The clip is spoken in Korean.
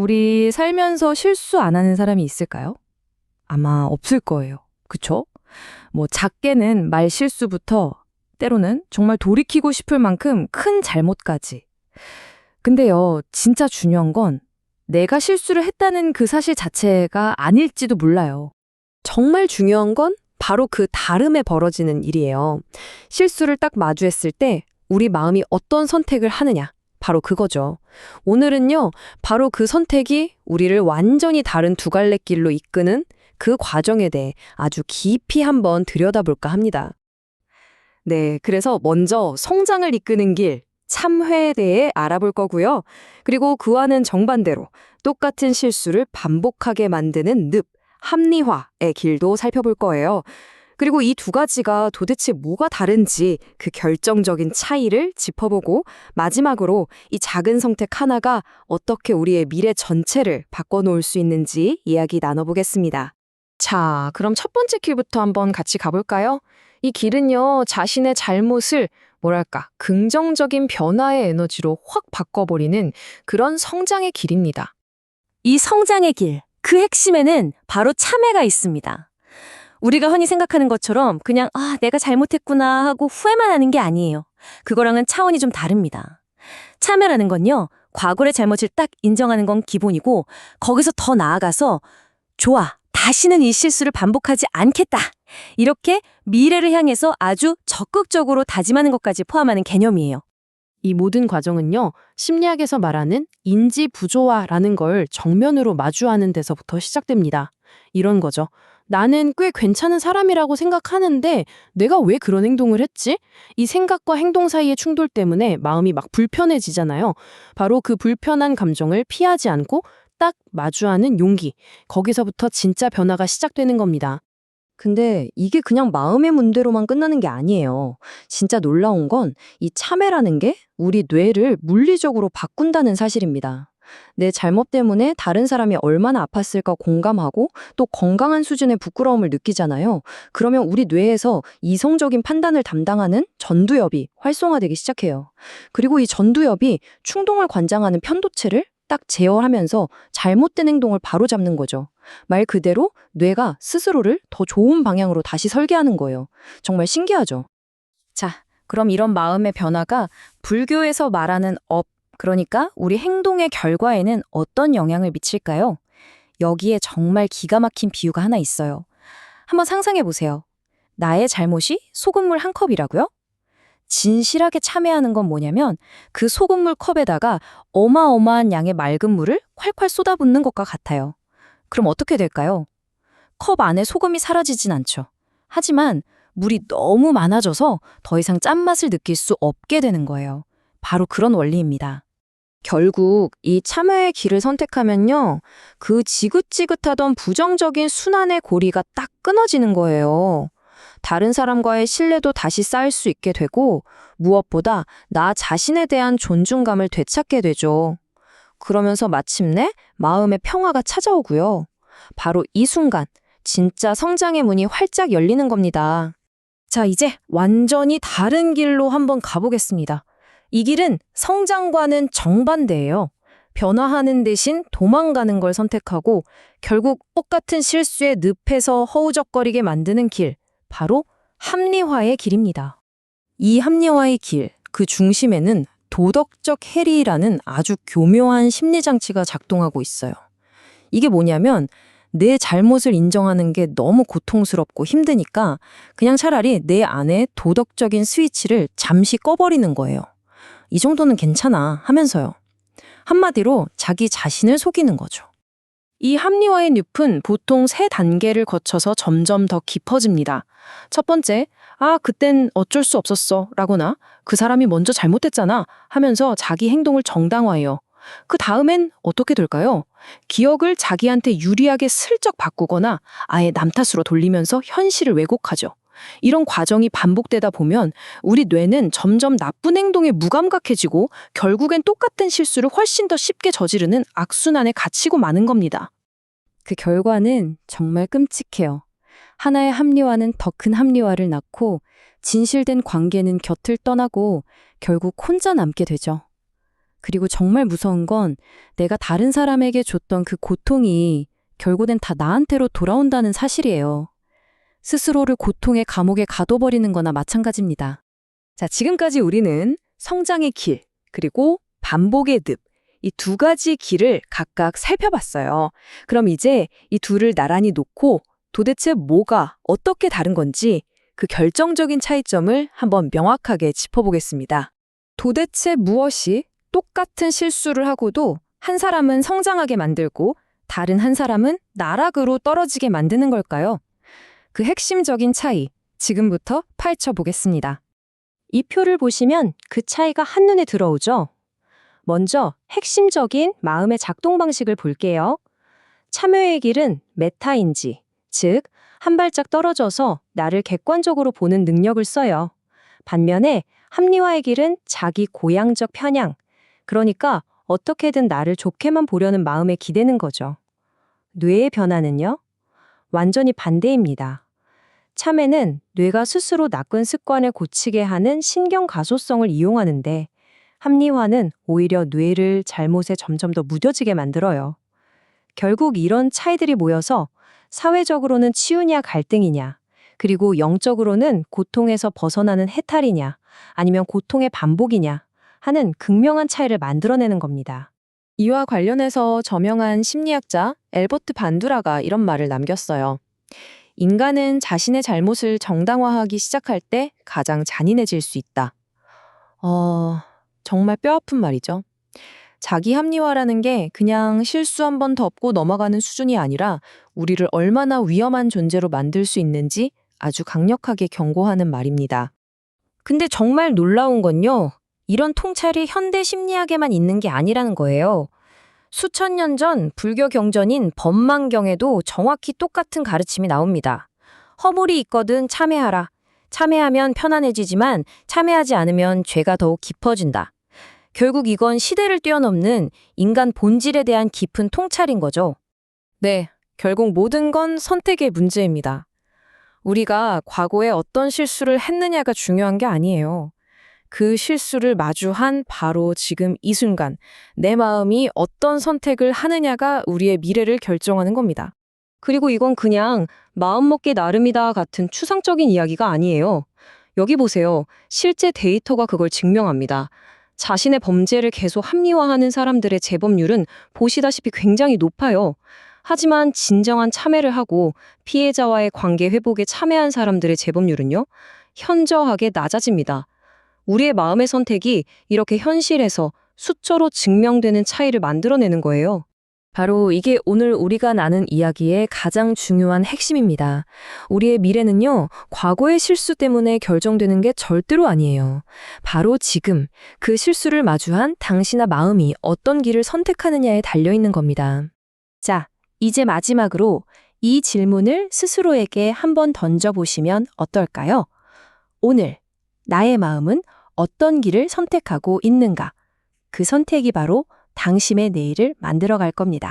우리 살면서 실수 안 하는 사람이 있을까요? 아마 없을 거예요. 그쵸? 뭐 작게는 말 실수부터 때로는 정말 돌이키고 싶을 만큼 큰 잘못까지. 근데요, 진짜 중요한 건 내가 실수를 했다는 그 사실 자체가 아닐지도 몰라요. 정말 중요한 건 바로 그 다름에 벌어지는 일이에요. 실수를 딱 마주했을 때 우리 마음이 어떤 선택을 하느냐. 바로 그거죠. 오늘은요, 바로 그 선택이 우리를 완전히 다른 두 갈래 길로 이끄는 그 과정에 대해 아주 깊이 한번 들여다볼까 합니다. 네, 그래서 먼저 성장을 이끄는 길, 참회에 대해 알아볼 거고요. 그리고 그와는 정반대로 똑같은 실수를 반복하게 만드는 늪, 합리화의 길도 살펴볼 거예요. 그리고 이 두 가지가 도대체 뭐가 다른지 그 결정적인 차이를 짚어보고 마지막으로 이 작은 선택 하나가 어떻게 우리의 미래 전체를 바꿔놓을 수 있는지 이야기 나눠보겠습니다. 자, 그럼 첫 번째 길부터 한번 같이 가볼까요? 이 길은요, 자신의 잘못을 뭐랄까, 긍정적인 변화의 에너지로 확 바꿔버리는 그런 성장의 길입니다. 이 성장의 길, 그 핵심에는 바로 참회가 있습니다. 우리가 흔히 생각하는 것처럼 그냥 내가 잘못했구나 하고 후회만 하는 게 아니에요. 그거랑은 차원이 좀 다릅니다. 참회라는 건요, 과거의 잘못을 딱 인정하는 건 기본이고 거기서 더 나아가서 좋아, 다시는 이 실수를 반복하지 않겠다. 이렇게 미래를 향해서 아주 적극적으로 다짐하는 것까지 포함하는 개념이에요. 이 모든 과정은요, 심리학에서 말하는 인지 부조화라는 걸 정면으로 마주하는 데서부터 시작됩니다. 이런 거죠. 나는 꽤 괜찮은 사람이라고 생각하는데 내가 왜 그런 행동을 했지? 이 생각과 행동 사이의 충돌 때문에 마음이 막 불편해지잖아요. 바로 그 불편한 감정을 피하지 않고 딱 마주하는 용기. 거기서부터 진짜 변화가 시작되는 겁니다. 근데 이게 그냥 마음의 문제로만 끝나는 게 아니에요. 진짜 놀라운 건 이 참회라는 게 우리 뇌를 물리적으로 바꾼다는 사실입니다. 내 잘못 때문에 다른 사람이 얼마나 아팠을까 공감하고 또 건강한 수준의 부끄러움을 느끼잖아요. 그러면 우리 뇌에서 이성적인 판단을 담당하는 전두엽이 활성화되기 시작해요. 그리고 이 전두엽이 충동을 관장하는 편도체를 딱 제어하면서 잘못된 행동을 바로잡는 거죠. 말 그대로 뇌가 스스로를 더 좋은 방향으로 다시 설계하는 거예요. 정말 신기하죠? 자, 그럼 이런 마음의 변화가 불교에서 말하는 업, 그러니까 우리 행동의 결과에는 어떤 영향을 미칠까요? 여기에 정말 기가 막힌 비유가 하나 있어요. 한번 상상해 보세요. 나의 잘못이 소금물 한 컵이라고요? 진실하게 참회하는 건 뭐냐면 그 소금물 컵에다가 어마어마한 양의 맑은 물을 콸콸 쏟아붓는 것과 같아요. 그럼 어떻게 될까요? 컵 안에 소금이 사라지진 않죠. 하지만 물이 너무 많아져서 더 이상 짠맛을 느낄 수 없게 되는 거예요. 바로 그런 원리입니다. 결국 이 참회의 길을 선택하면요, 그 지긋지긋하던 부정적인 순환의 고리가 딱 끊어지는 거예요. 다른 사람과의 신뢰도 다시 쌓일 수 있게 되고 무엇보다 나 자신에 대한 존중감을 되찾게 되죠. 그러면서 마침내 마음의 평화가 찾아오고요. 바로 이 순간 진짜 성장의 문이 활짝 열리는 겁니다. 자, 이제 완전히 다른 길로 한번 가보겠습니다. 이 길은 성장과는 정반대예요. 변화하는 대신 도망가는 걸 선택하고 결국 똑같은 실수의 늪에서 허우적거리게 만드는 길, 바로 합리화의 길입니다. 이 합리화의 길, 그 중심에는 도덕적 해리라는 아주 교묘한 심리장치가 작동하고 있어요. 이게 뭐냐면 내 잘못을 인정하는 게 너무 고통스럽고 힘드니까 그냥 차라리 내 안에 도덕적인 스위치를 잠시 꺼버리는 거예요. 이 정도는 괜찮아 하면서요. 한마디로 자기 자신을 속이는 거죠. 이 합리화의 늪은 보통 3단계를 거쳐서 점점 더 깊어집니다. 첫 번째, 그땐 어쩔 수 없었어 라거나 그 사람이 먼저 잘못했잖아 하면서 자기 행동을 정당화해요. 그 다음엔 어떻게 될까요? 기억을 자기한테 유리하게 슬쩍 바꾸거나 아예 남 탓으로 돌리면서 현실을 왜곡하죠. 이런 과정이 반복되다 보면 우리 뇌는 점점 나쁜 행동에 무감각해지고 결국엔 똑같은 실수를 훨씬 더 쉽게 저지르는 악순환에 갇히고 마는 겁니다. 그 결과는 정말 끔찍해요. 하나의 합리화는 더 큰 합리화를 낳고 진실된 관계는 곁을 떠나고 결국 혼자 남게 되죠. 그리고 정말 무서운 건 내가 다른 사람에게 줬던 그 고통이 결국엔 다 나한테로 돌아온다는 사실이에요. 스스로를 고통의 감옥에 가둬버리는 거나 마찬가지입니다. 자, 지금까지 우리는 성장의 길, 그리고 반복의 늪, 이 두 가지 길을 각각 살펴봤어요. 그럼 이제 이 둘을 나란히 놓고 도대체 뭐가 어떻게 다른 건지 그 결정적인 차이점을 한번 명확하게 짚어보겠습니다. 도대체 무엇이 똑같은 실수를 하고도 한 사람은 성장하게 만들고 다른 한 사람은 나락으로 떨어지게 만드는 걸까요? 그 핵심적인 차이, 지금부터 파헤쳐 보겠습니다. 이 표를 보시면 그 차이가 한눈에 들어오죠? 먼저 핵심적인 마음의 작동 방식을 볼게요. 참여의 길은 메타인지, 즉, 한 발짝 떨어져서 나를 객관적으로 보는 능력을 써요. 반면에 합리화의 길은 자기 고양적 편향, 그러니까 어떻게든 나를 좋게만 보려는 마음에 기대는 거죠. 뇌의 변화는요? 완전히 반대입니다. 참회는 뇌가 스스로 나쁜 습관을 고치게 하는 신경 가소성을 이용하는데 합리화는 오히려 뇌를 잘못에 점점 더 무뎌지게 만들어요. 결국 이런 차이들이 모여서 사회적으로는 치유냐 갈등이냐, 그리고 영적으로는 고통에서 벗어나는 해탈이냐, 아니면 고통의 반복이냐 하는 극명한 차이를 만들어내는 겁니다. 이와 관련해서 저명한 심리학자 엘버트 반두라가 이런 말을 남겼어요. 인간은 자신의 잘못을 정당화하기 시작할 때 가장 잔인해질 수 있다. 정말 뼈아픈 말이죠. 자기 합리화라는 게 그냥 실수 한 번 덮고 넘어가는 수준이 아니라 우리를 얼마나 위험한 존재로 만들 수 있는지 아주 강력하게 경고하는 말입니다. 근데 정말 놀라운 건요, 이런 통찰이 현대 심리학에만 있는 게 아니라는 거예요. 수천 년 전 불교 경전인 법망경에도 정확히 똑같은 가르침이 나옵니다. 허물이 있거든 참회하라. 참회하면 편안해지지만 참회하지 않으면 죄가 더욱 깊어진다. 결국 이건 시대를 뛰어넘는 인간 본질에 대한 깊은 통찰인 거죠. 네, 결국 모든 건 선택의 문제입니다. 우리가 과거에 어떤 실수를 했느냐가 중요한 게 아니에요. 그 실수를 마주한 바로 지금 이 순간 내 마음이 어떤 선택을 하느냐가 우리의 미래를 결정하는 겁니다. 그리고 이건 그냥 마음먹기 나름이다 같은 추상적인 이야기가 아니에요. 여기 보세요. 실제 데이터가 그걸 증명합니다. 자신의 범죄를 계속 합리화하는 사람들의 재범률은 보시다시피 굉장히 높아요. 하지만 진정한 참회를 하고 피해자와의 관계 회복에 참여한 사람들의 재범률은요, 현저하게 낮아집니다. 우리의 마음의 선택이 이렇게 현실에서 수치로 증명되는 차이를 만들어내는 거예요. 바로 이게 오늘 우리가 나눈 이야기의 가장 중요한 핵심입니다. 우리의 미래는요, 과거의 실수 때문에 결정되는 게 절대로 아니에요. 바로 지금 그 실수를 마주한 당신의 마음이 어떤 길을 선택하느냐에 달려있는 겁니다. 자, 이제 마지막으로 이 질문을 스스로에게 한번 던져보시면 어떨까요? 오늘 나의 마음은 어떤 길을 선택하고 있는가? 그 선택이 바로 당신의 내일을 만들어갈 겁니다.